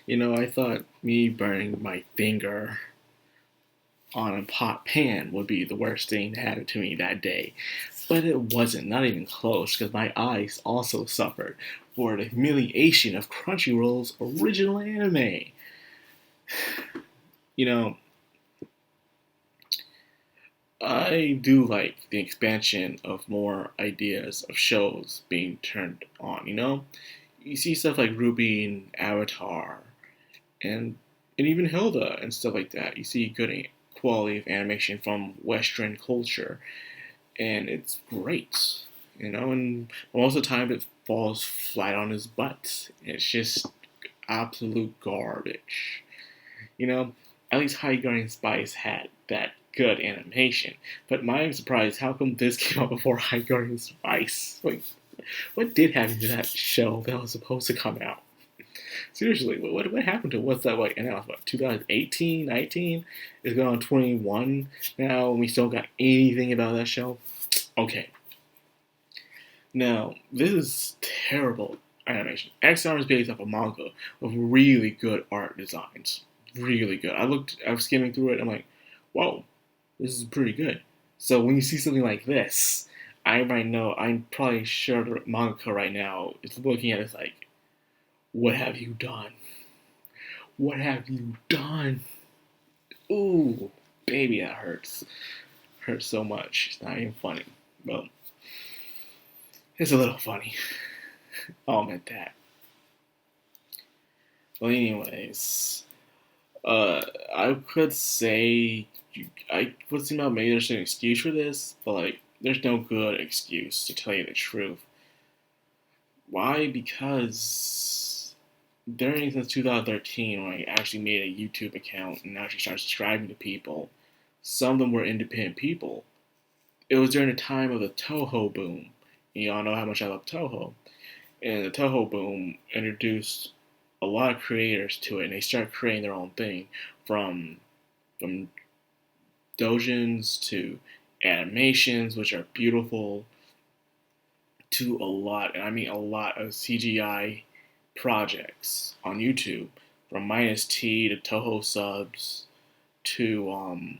I thought me burning my finger on a pot pan would be the worst thing that happened to me that day. But it wasn't, not even close, because my eyes also suffered for the humiliation of Crunchyroll's original anime. You know, I do like the expansion of more ideas of shows being turned on, You see stuff like Ruby and Avatar and even Hilda and stuff like that. You see good quality of animation from Western culture, and it's great, And most of the time, it falls flat on his butt. It's just absolute garbage, you know. At least High Guardian Spice had that good animation, but I'm surprised how come this came out before High Guardian Spice? Like, what did happen to that show that was supposed to come out? Seriously, what happened to what's that like? And now what? 2018, 19? It's going on 21 now, and we still got anything about that show. Okay, now this is terrible animation. X is based off a manga of really good art designs, really good. I was skimming through it. I'm like, whoa, this is pretty good. So when you see something like this, I might know. I'm probably sure the manga right now is looking at it like, what have you done? What have you done? Ooh, baby, that hurts. Hurts so much. It's not even funny. Well, it's a little funny. I'll admit that. But anyways, I could say I would seem like maybe there's an excuse for this, but like, there's no good excuse to tell you the truth. Why? Because during since 2013, when I actually made a YouTube account and actually started subscribing to people, some of them were independent people. It was during the time of the Toho boom. You all know how much I love Toho. And the Toho boom introduced a lot of creators to it, and they started creating their own thing, from from dojins to animations, which are beautiful, to a lot, and I mean a lot, of CGI projects on YouTube, from Minus T to Toho subs to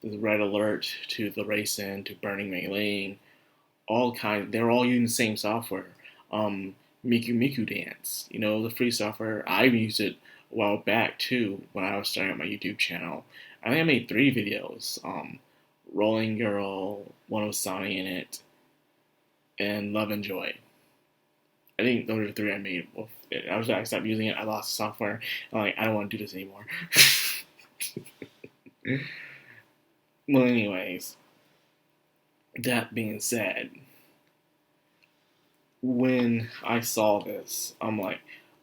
the Red Alert to the Racing to Burning Melee, all kinds. They're all using the same software. Miku Miku Dance, the free software. I used it a while back too when I was starting up my YouTube channel. I think I made 3 videos. Rolling Girl, one with Sonny in it, and Love and Joy. I think those are the 3 I made. I stopped using it. I lost the software. I'm like, I don't want to do this anymore. Well, anyways, that being said, when I saw this, I'm like,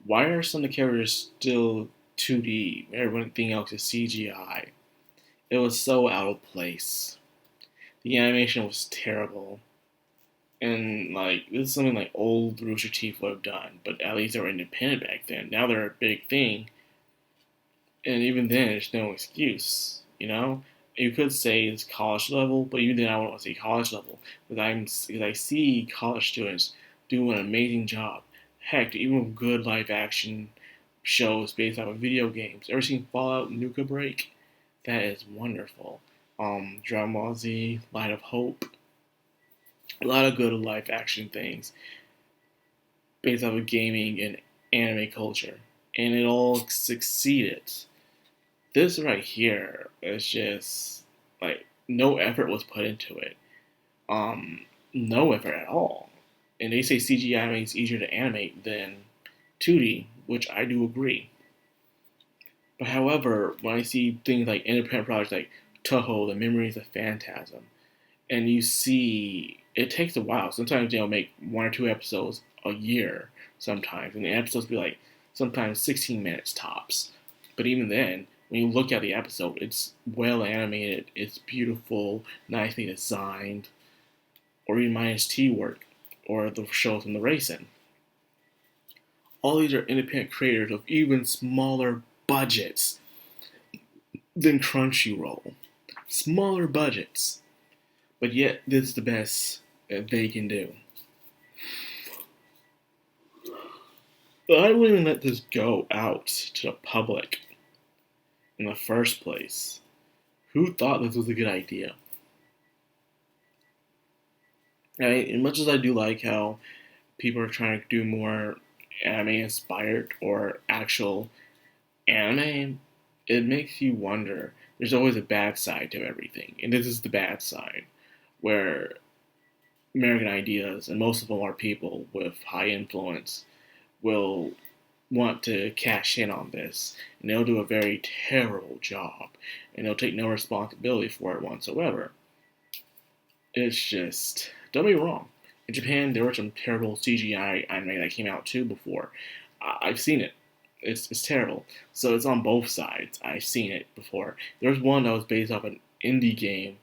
why are some of the characters still 2D? Everything else is CGI. It was so out of place. The animation was terrible. And, like, this is something like old Rooster Teeth would have done, but at least they were independent back then. Now they're a big thing, and even then, there's no excuse, You could say it's college level, but even then, I wouldn't want to say college level, because I see college students do an amazing job. Heck, even with good live action shows based off of video games. Ever seen Fallout Nuka Break? That is wonderful. Dragon Ball Z, Light of Hope. A lot of good live action things based off of gaming and anime culture. And it all succeeded. This right here is just like no effort was put into it. No effort at all. And they say CGI makes it easier to animate than 2D, which I do agree. But however, when I see things like independent projects like Toho, The Memories of Phantasm, and you see it takes a while. Sometimes they'll make 1 or 2 episodes a year sometimes, and the episodes be like sometimes 16 minutes tops. But even then, when you look at the episode, it's well animated, it's beautiful, nicely designed, or even Minus T work, or the shows from the racing. All these are independent creators of even smaller budgets than Crunchyroll. Smaller budgets. But yet, this is the best that they can do. I wouldn't let this go out to the public in the first place. Who thought this was a good idea? Right? As much as I do like how people are trying to do more anime inspired or actual anime, it makes you wonder. There's always a bad side to everything, and this is the bad side, where American ideas, and most of them are people with high influence, will want to cash in on this, and they'll do a very terrible job, and they'll take no responsibility for it whatsoever. It's just, don't be wrong. In Japan, there were some terrible CGI anime that came out too before. I've seen it. It's terrible. So it's on both sides. I've seen it before. There was one that was based off an indie game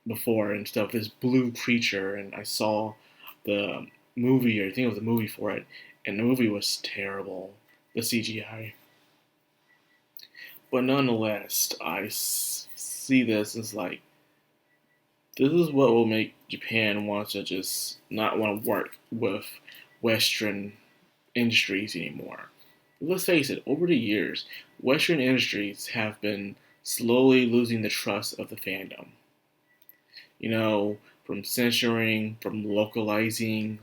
before and stuff. This blue creature, and I saw the movie, or I think it was a movie for it, and the movie was terrible. The CGI. But nonetheless, see this as like, this is what will make Japan want to just not want to work with Western industries anymore. Let's face it, over the years, Western industries have been slowly losing the trust of the fandom. You know, from censoring, from localizing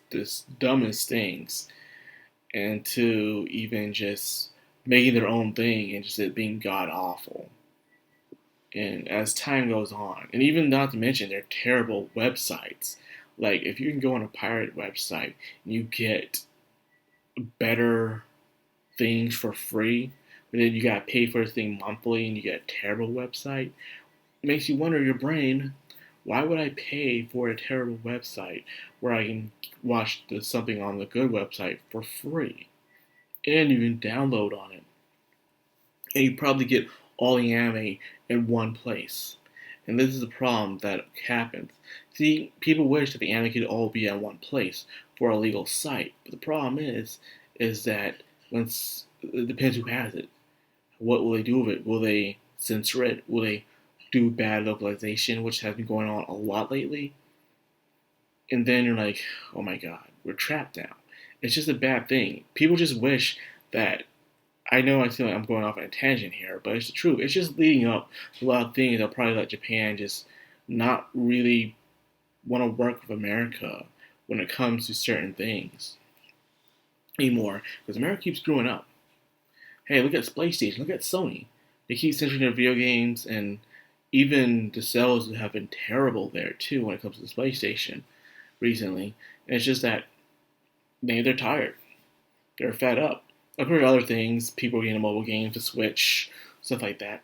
this dumbest things, and to even just making their own thing and just it being god awful. And as time goes on, and even not to mention their terrible websites. Like, if you can go on a pirate website and you get better things for free, but then you gotta pay for a thing monthly and you get a terrible website, it makes you wonder your brain, why would I pay for a terrible website where I can watch something on the good website for free? And you can download on it. And you probably get all the anime in one place. And this is the problem that happens. See, people wish that the anime could all be in one place for a legal site. But the problem is that once it depends who has it. What will they do with it? Will they censor it? Will they do bad localization, which has been going on a lot lately? And then you're like, oh my god, we're trapped now. It's just a bad thing. People just wish that, I know I feel like I'm going off on a tangent here, but it's the truth. It's just leading up to a lot of things that'll probably let Japan just not really want to work with America when it comes to certain things anymore. Because America keeps screwing up. Hey, look at PlayStation, look at Sony. They keep censoring their video games, and even the sales have been terrible there too when it comes to the PlayStation recently. And it's just that maybe they're tired. They're fed up. I've heard other things, people getting a mobile game to Switch, stuff like that.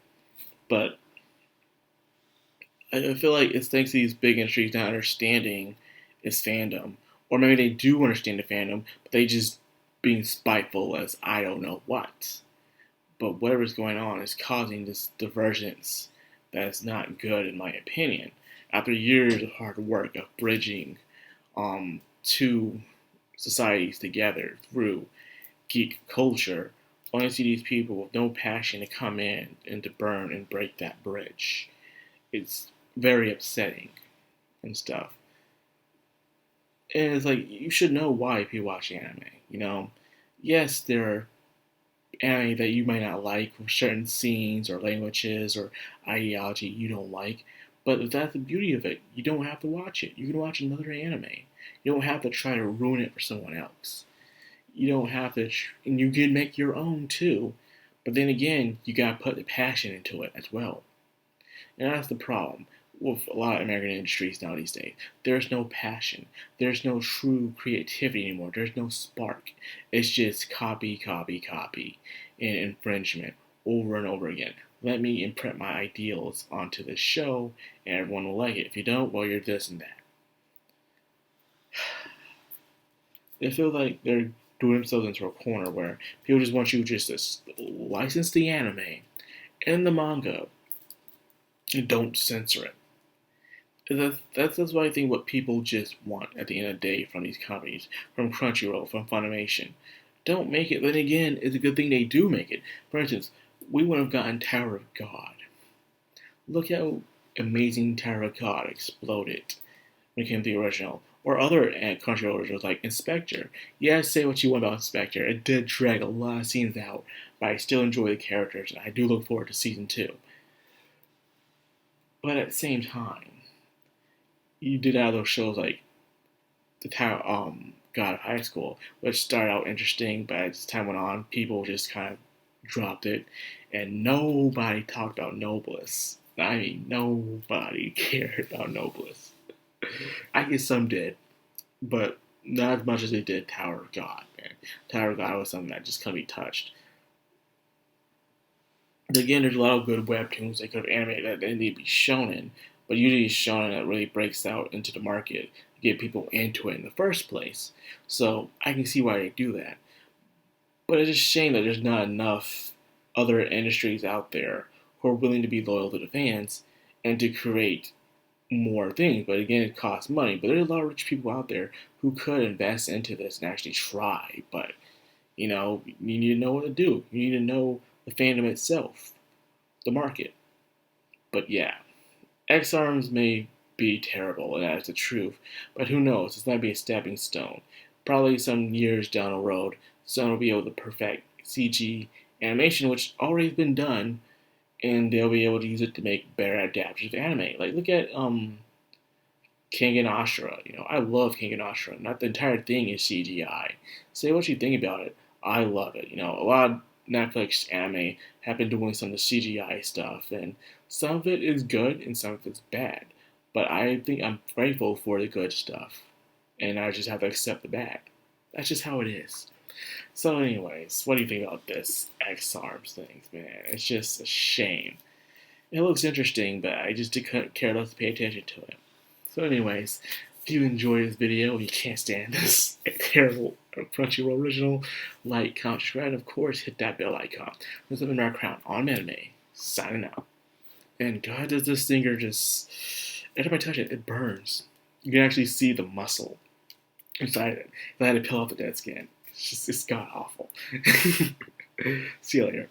But I feel like it's thanks to these big industries not understanding its fandom. Or maybe they do understand the fandom, but they just being spiteful as I don't know what. But whatever's going on is causing this divergence that is not good in my opinion. After years of hard work of bridging two societies together through geek culture, only see these people with no passion to come in and to burn and break that bridge. It's very upsetting and stuff. And it's like, you should know why people watch anime, you know? Yes, there are anime that you might not like, or certain scenes or languages or ideology you don't like, but that's the beauty of it. You don't have to watch it. You can watch another anime. You don't have to try to ruin it for someone else. You don't have to, and you can make your own too. But then again, you gotta put the passion into it as well. And that's the problem with a lot of American industries now these days. There's no passion. There's no true creativity anymore. There's no spark. It's just copy, copy, copy, and infringement over and over again. Let me imprint my ideals onto this show, and everyone will like it. If you don't, well, you're this and that. They feel like they're doing themselves into a corner where people just want you just to license the anime and the manga and don't censor it. That's what I think what people just want at the end of the day from these companies, from Crunchyroll, from Funimation. Don't make it. Then again, it's a good thing they do make it. For instance, we would have gotten Tower of God. Look how amazing Tower of God exploded when it came to the original. Or other Crunchyroll originals like Inspector. Yeah, say what you want about Inspector. It did drag a lot of scenes out, but I still enjoy the characters, and I do look forward to season 2. But at the same time, you did have those shows like the Tower, God of High School, which started out interesting, but as time went on, people just kind of dropped it, and nobody talked about Noblesse. I mean, nobody cared about Noblesse. I guess some did, but not as much as they did Tower of God, man. Tower of God was something that just couldn't be touched. But again, there's a lot of good webtoons they could have animated that they need to be shonen, but usually it's shonen that really breaks out into the market to get people into it in the first place. So I can see why they do that. But it's just a shame that there's not enough other industries out there who are willing to be loyal to the fans and to create more things. But again, it costs money. But there's a lot of rich people out there who could invest into this and actually try. But you need to know what to do. You need to know the fandom itself, the market. But yeah, X Arms may be terrible, and that's the truth. But who knows? This might be a stepping stone. Probably some years down the road, someone will be able to perfect CG animation, which already has been done, and they'll be able to use it to make better adaptations of anime. Like look at King and Ashura. I love King and Ashura. Not the entire thing is CGI. Say what you think about it. I love it. A lot of Netflix anime have been doing some of the CGI stuff, and some of it is good and some of it's bad. But I think I'm grateful for the good stuff, and I just have to accept the bad. That's just how it is. So, anyways, what do you think about this X Arms thing, man? It's just a shame. It looks interesting, but I just didn't care enough to pay attention to it. So, anyways, if you enjoyed this video and you can't stand this terrible Crunchyroll original, like, comment, subscribe, and of course, hit that bell icon. This has been Madcrownxox on Anime, signing out. And God, does this stinger just... Every time I touch it, it burns. You can actually see the muscle inside it. I had to peel off the dead skin. It's god awful. See you later.